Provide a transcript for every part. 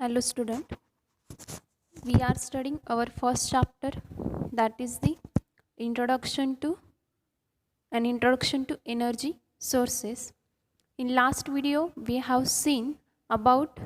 Hello student, we are studying our first chapter, that is the introduction to energy sources. In last video we have seen about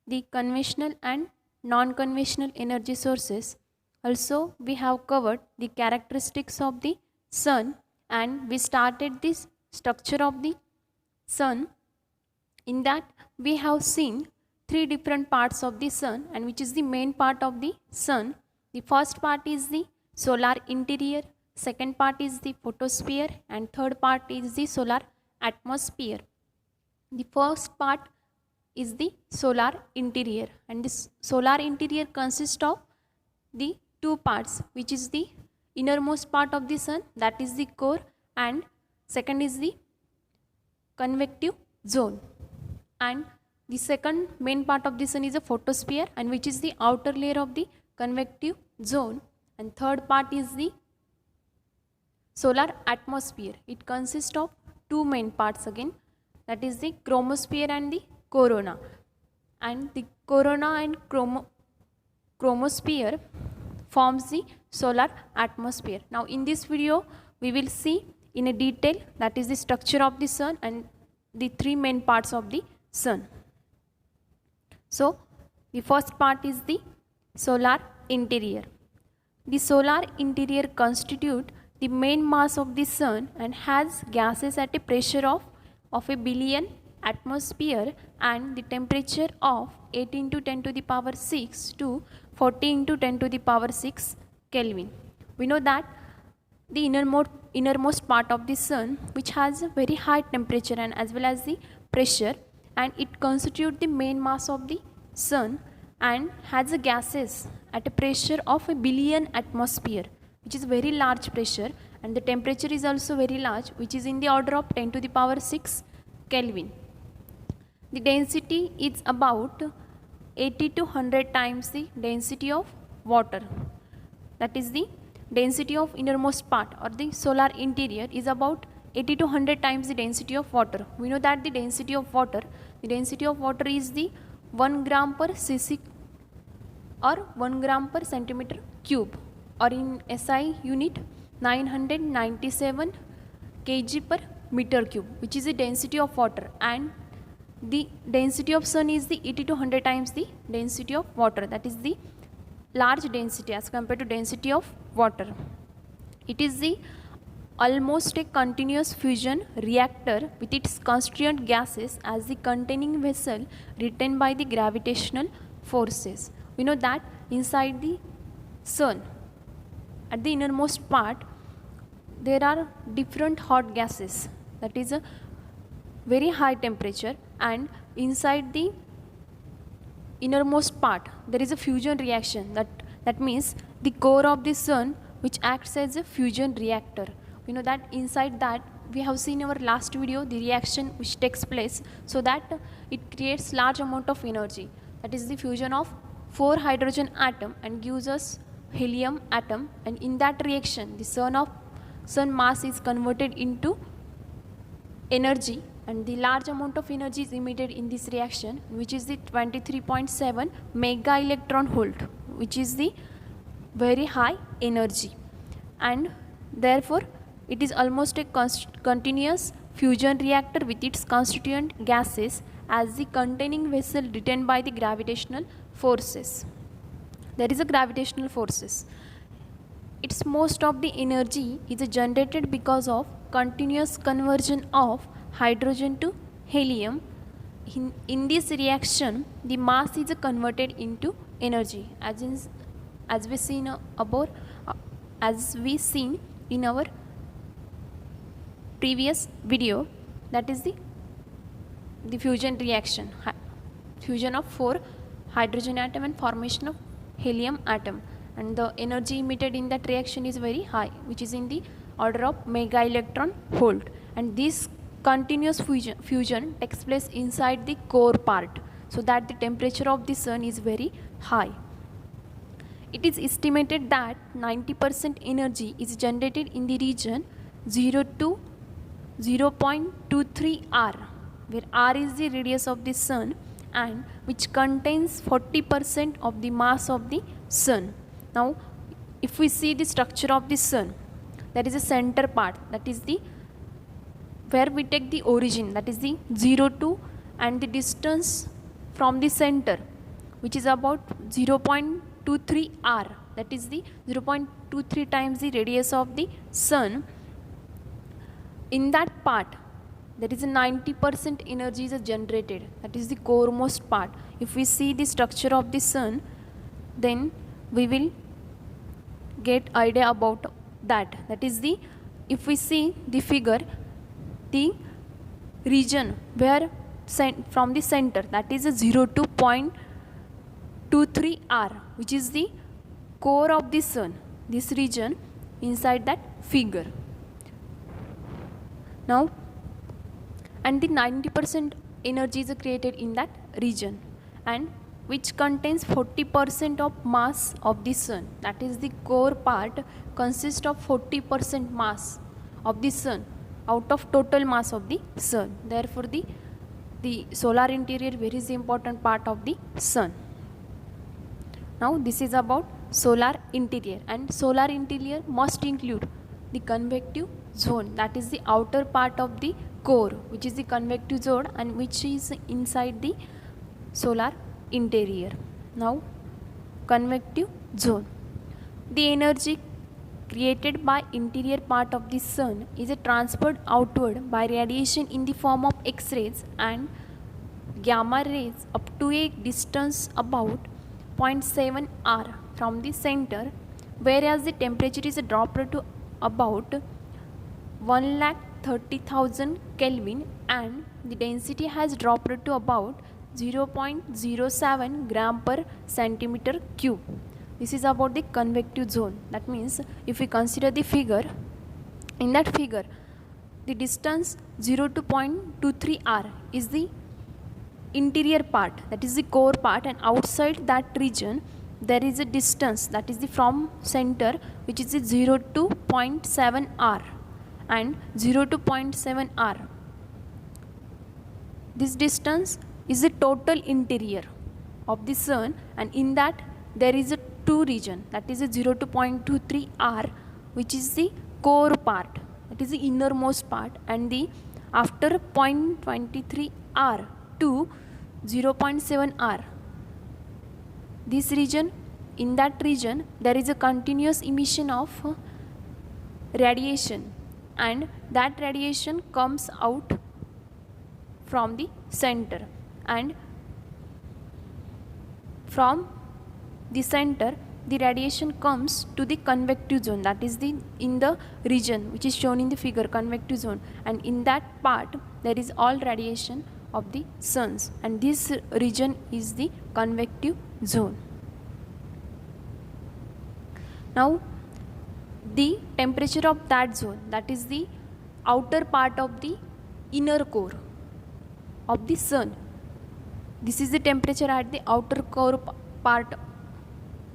the conventional and non-conventional energy sources. Also we have covered the characteristics of the sun and we started this structure of the sun. In that we have seen three different parts of the sun, and which is the main part of the sun. The first part is the solar interior, second part is the photosphere, and third part is the solar atmosphere. The first part is the solar interior, and this solar interior consists of the two parts, which is the innermost part of the sun, that is the core, and second is the convective zone. And the second main part of the sun is a photosphere, and which is the outer layer of the convective zone, and third part is the solar atmosphere. It consists of two main parts again, that is the chromosphere and the corona. And the corona and chromosphere forms the solar atmosphere. Now in this video we will see in a detail, that is the structure of the sun and the three main parts of the sun. So the first part is the solar interior. The solar interior constitutes the main mass of the sun and has gases at a pressure of a billion atmosphere and the temperature of 8 into 10 to the power 6 to 40 into 10 to the power 6 Kelvin. We know that the innermost part of the sun, which has a very high temperature and as well as the pressure, and it constitutes the main mass of the sun and has a gases at a pressure of a billion atmosphere, which is very large pressure, and the temperature is also very large, which is in the order of 10 to the power 6 Kelvin. The density is about 80 to 100 times the density of water. That is the density of innermost part or the solar interior is about 80 to 100 times the density of water. We know that the density of water is the 1 gram per cc or 1 gram per centimeter cube, or in SI unit 997 kg per meter cube, which is the density of water, and the density of sun is the 80 to 100 times the density of water. That is the large density as compared to density of water. It is the almost a continuous fusion reactor with its constituent gases as the containing vessel retained by the gravitational forces. We know that inside the sun, at the innermost part, there are different hot gases, that is a very high temperature, and inside the innermost part there is a fusion reaction, that means the core of the sun which acts as a fusion reactor. We know that inside that we have seen in our last video the reaction which takes place, so that it creates large amount of energy, that is the fusion of 4 hydrogen atom and gives us helium atom, and in that reaction the sun mass is converted into energy, and the large amount of energy is emitted in this reaction, which is the 23.7 mega electron volt, which is the very high energy, and therefore it is almost a continuous fusion reactor with its constituent gases as the containing vessel retained by the gravitational forces. There is a gravitational forces. Its most of the energy is generated because of continuous conversion of hydrogen to helium. In this reaction, the mass is converted into energy, as we seen in our previous video. That is the fusion reaction, fusion of 4 hydrogen atom and formation of helium atom, and the energy emitted in that reaction is very high, which is in the order of mega electron volt, and this continuous fusion takes place inside the core part, so that the temperature of the sun is very high. It is estimated that 90% energy is generated in the region 0 to 0.23 r, where r is the radius of the sun and which contains 40% of the mass of the sun. Now if we see the structure of the sun, there is a center part, that is the where we take the origin, that is the 0 to, and the distance from the center, which is about 0.23 r, that is the 0.23 times the radius of the sun. In that part there is a 90% energy is generated, that is the core most part. If we see the structure of the sun, then we will get idea about that. That is the, if we see the figure, the region where from the center, that is a 0 to 0.23 r, which is the core of the sun, this region inside that figure. Now, and the 90% energy is created in that region, and which contains 40% of mass of the sun, that is the core part consists of 40% mass of the sun out of total mass of the sun. Therefore the solar interior very important part of the sun. Now this is about solar interior, and solar interior must include the convective zone, that is the outer part of the core, which is the convective zone and which is inside the solar interior. Now convective zone, the energy created by interior part of the sun is transferred outward by radiation in the form of X-rays and gamma rays up to a distance about 0.7 r from the center, whereas the temperature is dropped to about 1,30,000 Kelvin and the density has dropped to about 0.07 gram per centimeter cube. This is about the convective zone. That means if we consider the figure, in that figure the distance 0 to 0.23 r is the interior part, that is the core part, and outside that region there is a distance, that is the from center, which is the 0 to 0.7 r and 0 to 0.7 r. This distance is the total interior of the sun, and in that there is a two region, that is a 0 to 0.23 r, which is the core part, that is the innermost part, and the after 0.23 r to 0.7 r, this region, in that region there is a continuous emission of radiation, and that radiation comes out from the center, and from the center the radiation comes to the convective zone, that is the in the region which is shown in the figure, convective zone, and in that part there is all radiation of the suns, and this region is the convective zone. Now the temperature of that zone, that is the outer part of the inner core of the sun, this is the temperature at the outer core part,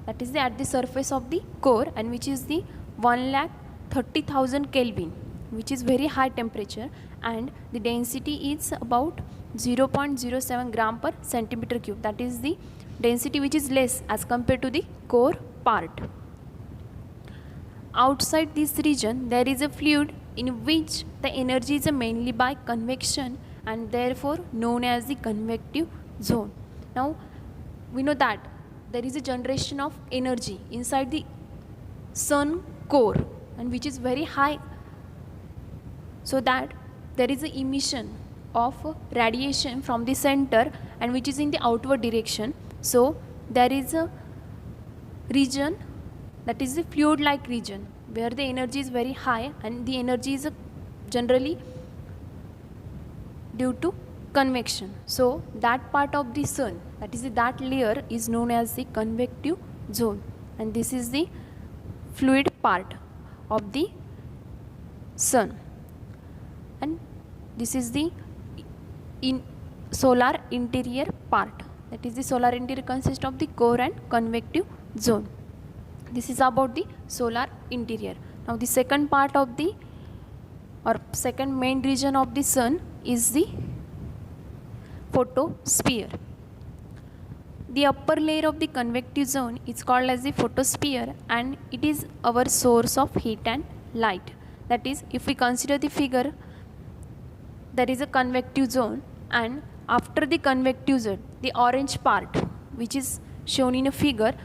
that is the at the surface of the core, and which is the 1,30,000 Kelvin, which is very high temperature, and the density is about 0.07 gram per centimeter cube, that is the density which is less as compared to the core part. Outside this region there is a fluid in which the energy is mainly by convection and therefore known as the convective zone. Now we know that there is a generation of energy inside the sun core, and which is very high, so that there is an emission of radiation from the center and which is in the outward direction. So there is a region, that is the fluid like region, where the energy is very high, and the energy is generally due to convection. So that part of the sun, that is that layer, is known as the convective zone, and this is the fluid part of the sun, and this is the solar interior part, that is the solar interior consists of the core and convective zone. This is about the solar interior. Now the second part of the or second main region of the sun is the photosphere. The upper layer of the convective zone is called as the photosphere, and it is our source of heat and light. That is, if we consider the figure, there is a convective zone, and after the convective zone, the orange part which is shown in a figure,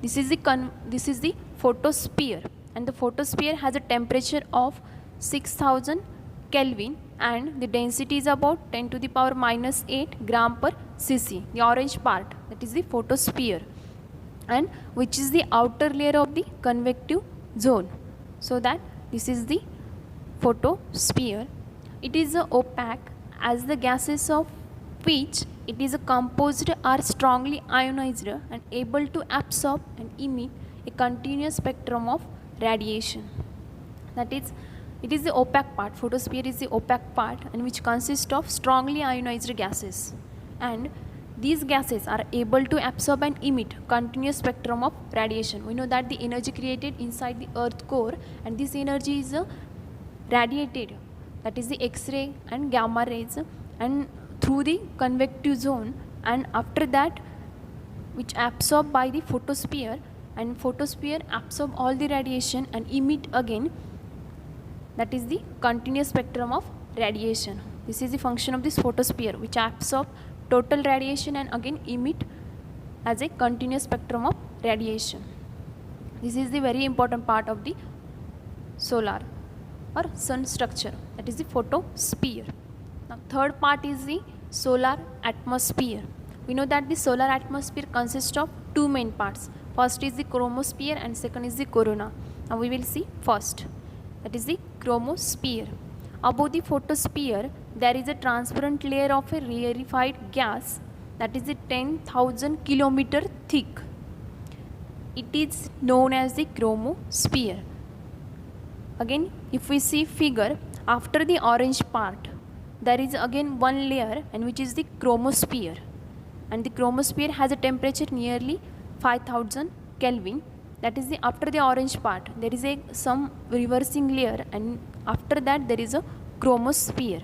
this is the photosphere, and the photosphere has a temperature of 6000 Kelvin, and the density is about 10 to the power minus 8 gram per cc. The orange part, that is the photosphere, and which is the outer layer of the convective zone. So that this is the photosphere. It is opaque, as the gases of which it is composed are strongly ionized and able to absorb and emit a continuous spectrum of radiation. That is, it is the opaque part. Photosphere is the opaque part, and which consists of strongly ionized gases, and these gases are able to absorb and emit continuous spectrum of radiation. We know that the energy created inside the earth core, and this energy is radiated, that is the X-ray and gamma rays, and through the convective zone, and after that which absorbed by the photosphere, and photosphere absorb all the radiation and emit again, that is the continuous spectrum of radiation. This is the function of this photosphere, which absorb total radiation and again emit as a continuous spectrum of radiation. This is the very important part of the solar or sun structure, that is the photosphere. Now third part is the solar atmosphere. We know that the solar atmosphere consists of two main parts. First is the chromosphere and second is the corona. Now we will see first, that is the chromosphere. Above the photosphere there is a transparent layer of a rarefied gas, that is the 10,000 kilometer thick. It is known as the chromosphere. Again, if we see figure, after the orange part there is again one layer, and which is the chromosphere, and the chromosphere has a temperature nearly 5000 Kelvin. That is the after the orange part there is some reversing layer, and after that there is a chromosphere,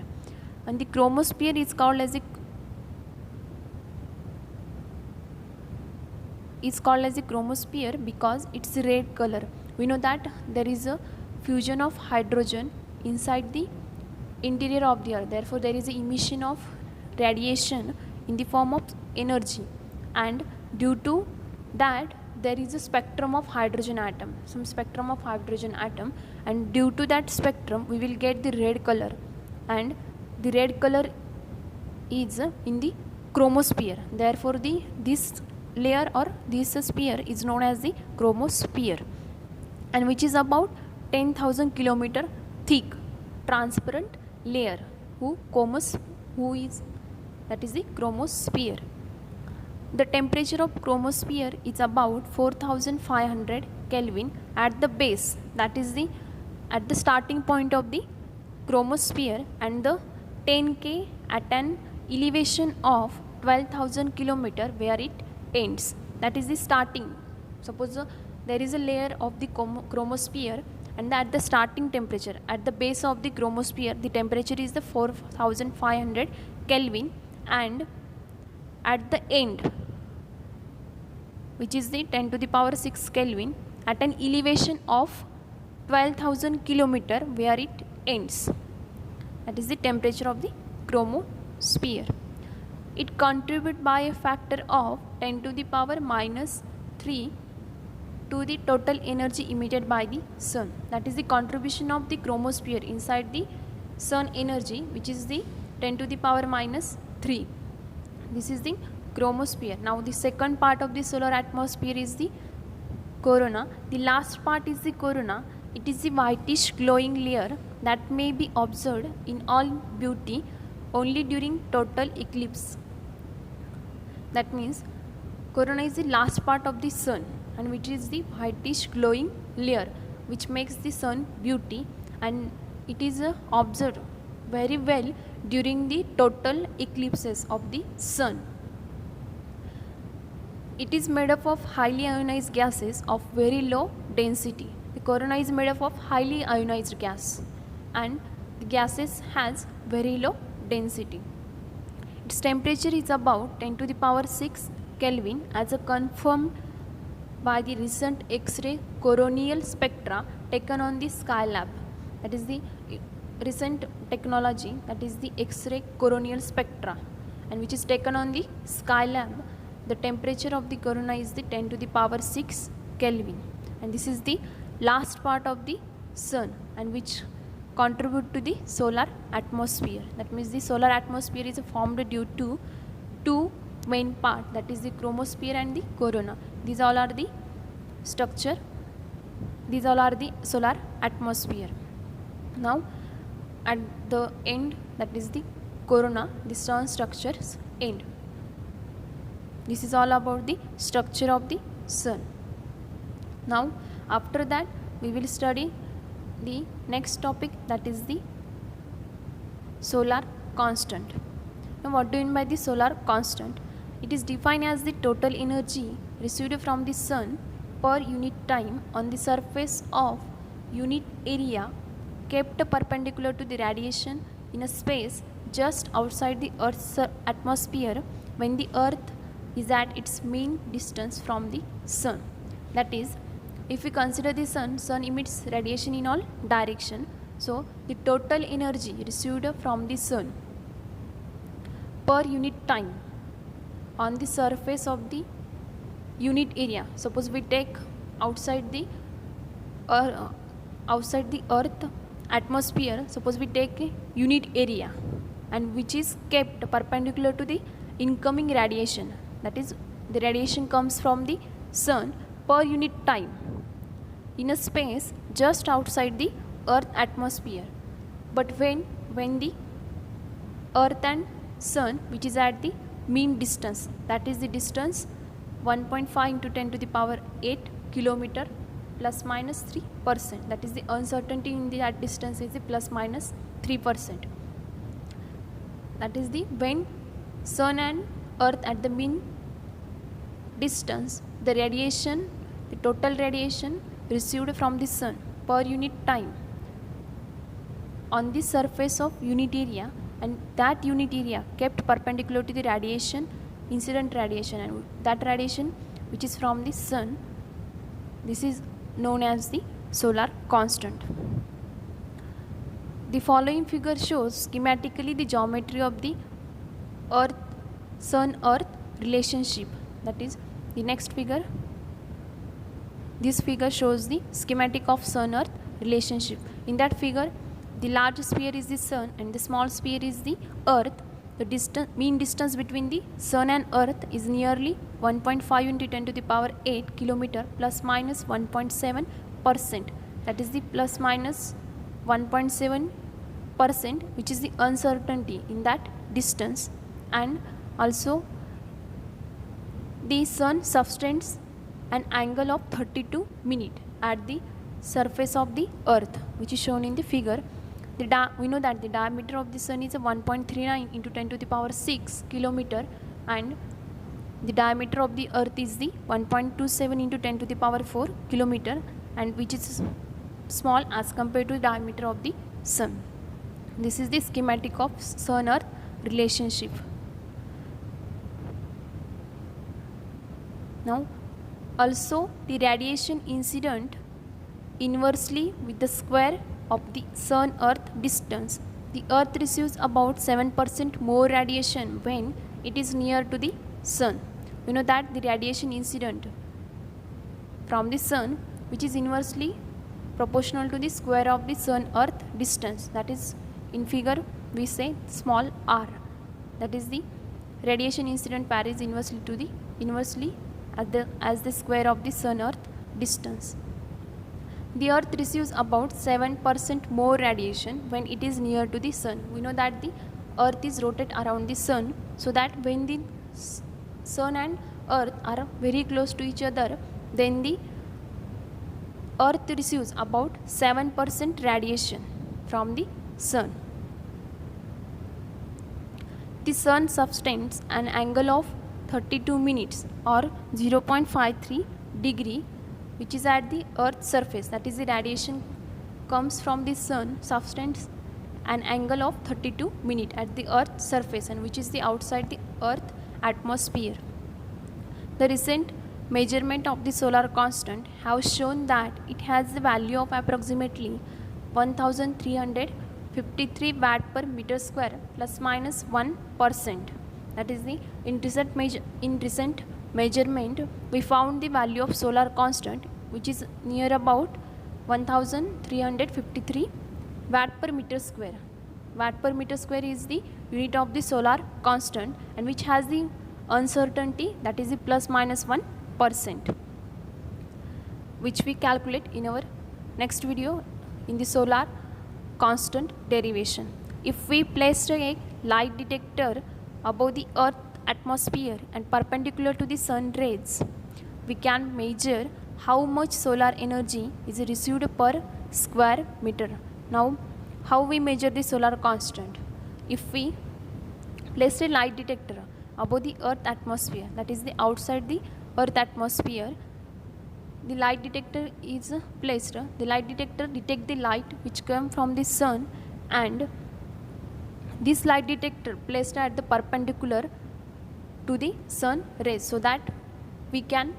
and the chromosphere is called as a chromosphere because it's red color. We know that there is a fusion of hydrogen inside the interior of the earth, therefore there is an emission of radiation in the form of energy, and due to that there is a spectrum of hydrogen atom, and due to that spectrum we will get the red color, and the red color is in the chromosphere. Therefore this layer or this sphere is known as the chromosphere, and which is about 10,000 kilometer thick transparent layer that is the chromosphere. The temperature of chromosphere is about 4500 Kelvin at the base, that is the at the starting point of the chromosphere, and the 10K at an elevation of 12,000 kilometer where it ends. That is the starting. Suppose there is a layer of the chromosphere, and at the starting temperature at the base of the chromosphere the temperature is the 4500 Kelvin, and at the end, which is the 10 to the power 6 Kelvin, at an elevation of 12,000 kilometer where it ends. That is the temperature of the chromosphere. It contributes by a factor of 10 to the power minus 3 to the total energy emitted by the sun. That is the contribution of the chromosphere inside the sun energy, which is the 10 to the power minus 3. This is the chromosphere. Now the second part of the solar atmosphere is the corona. The last part is the corona. It is the whitish glowing layer that may be observed in all beauty only during total eclipse. That means corona is the last part of the sun, and which is the whitish glowing layer which makes the sun beauty, and it is observed very well during the total eclipses of the sun. It is made up of highly ionized gases of very low density. The corona is made up of highly ionized gas, and the gases has very low density. Its temperature is about 10 to the power 6 Kelvin as a confirmed by the recent X-ray coronal spectra taken on the Skylab. That is the recent technology, that is the X-ray coronal spectra, and which is taken on the Skylab. The temperature of the corona is the 10 to the power 6 Kelvin, and this is the last part of the sun and which contribute to the solar atmosphere. That means the solar atmosphere is formed due to two main part, that is the chromosphere and the corona. These all are the structure, these all are the solar atmosphere. Now at the end, that is the corona, the sun structures end. This is all about the structure of the sun. Now after that we will study the next topic, that is the solar constant. Now what do you mean by the solar constant? It is defined as the total energy received from the sun per unit time on the surface of unit area kept perpendicular to the radiation in a space just outside the Earth's atmosphere when the Earth is at its mean distance from the sun. That is, if we consider the sun emits radiation in all direction. So the total energy received from the sun per unit time on the surface of the unit area. Suppose we take outside the Earth atmosphere, suppose we take a unit area and which is kept perpendicular to the incoming radiation, that is the radiation comes from the sun per unit time in a space just outside the Earth atmosphere. But when the Earth and sun which is at the mean distance, that is the distance 1.5 into 10 to the power 8 kilometer plus minus 3%, that is the uncertainty in that distance is the plus minus 3%. That is the when sun and Earth at the mean distance, the radiation, the total radiation received from the sun per unit time on the surface of unit area, and that unit area kept perpendicular to the radiation, incident radiation, and that radiation which is from the sun, this is known as the solar constant. The following figure shows schematically the geometry of the sun-earth relationship. That is the next figure. This figure shows the schematic of sun-earth relationship. In that figure, the large sphere is the sun and the small sphere is the earth. The mean distance between the sun and earth is nearly 1.5 into 10 to the power 8 kilometer plus minus 1.7%. That is the plus minus 1.7%, which is the uncertainty in that distance. And also the sun sustains an angle of 32 minutes at the surface of the earth, which is shown in the figure. We know that the diameter of the sun is 1.39 into 10 to the power 6 kilometer, and the diameter of the earth is the 1.27 into 10 to the power 4 kilometer, and which is small as compared to the diameter of the sun. This is the schematic of sun-earth relationship. Now also the radiation incident inversely with the square of the sun-earth distance. The earth receives about 7% more radiation when it is near to the sun. We know that the radiation incident from the sun, which is inversely proportional to the square of the sun-earth distance, that is in figure we say small r, that is the radiation incident varies inversely as the square of the sun-earth distance. The earth receives about 7% more radiation when it is near to the sun. We know that the earth is rotate around the sun, so that when the sun and earth are very close to each other, then the earth receives about 7% radiation from the sun. The sun sustains an angle of 32 minutes or 0.53 degree, which is at the earth's surface. That is the radiation comes from the sun sustains an angle of 32 minutes at the earth's surface, and which is the outside the earth atmosphere. The recent measurement of the solar constant have shown that it has the value of approximately 1353 watt per meter square plus minus 1%. That is the in recent measurement we found the value of solar constant which is near about 1353 watt per meter square. Watt per meter square is the unit of the solar constant and which has the uncertainty, that is the plus minus 1%, which we calculate in our next video in the solar constant derivation. If we placed a light detector above the earth atmosphere and perpendicular to the sun rays, we can measure how much solar energy is received per square meter. Now, how we measure the solar constant? If we place a light detector above the earth atmosphere, that is the outside the earth atmosphere, the light detector is placed. The light detector detect the light which come from the sun, and this light detector placed at the perpendicular to the sun rays, so that we can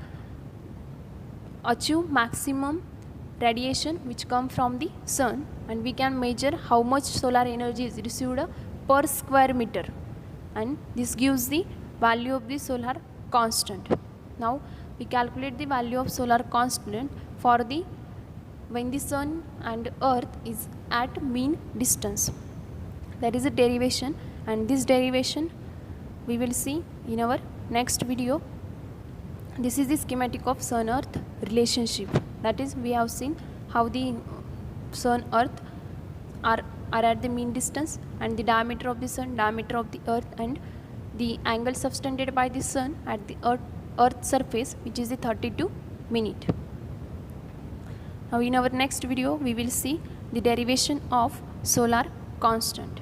achieve maximum radiation which come from the sun, and we can measure how much solar energy is received per square meter, and this gives the value of the solar constant. Now we calculate the value of solar constant for the when the sun and earth is at mean distance. That is a derivation, and this derivation we will see in our next video. This is the schematic of sun earth relationship. That is, we have seen how the sun earth are at the mean distance, and the diameter of the sun, diameter of the earth, and the angle subtended by the sun at the earth surface, which is the 32 minute. Now in our next video we will see the derivation of solar constant.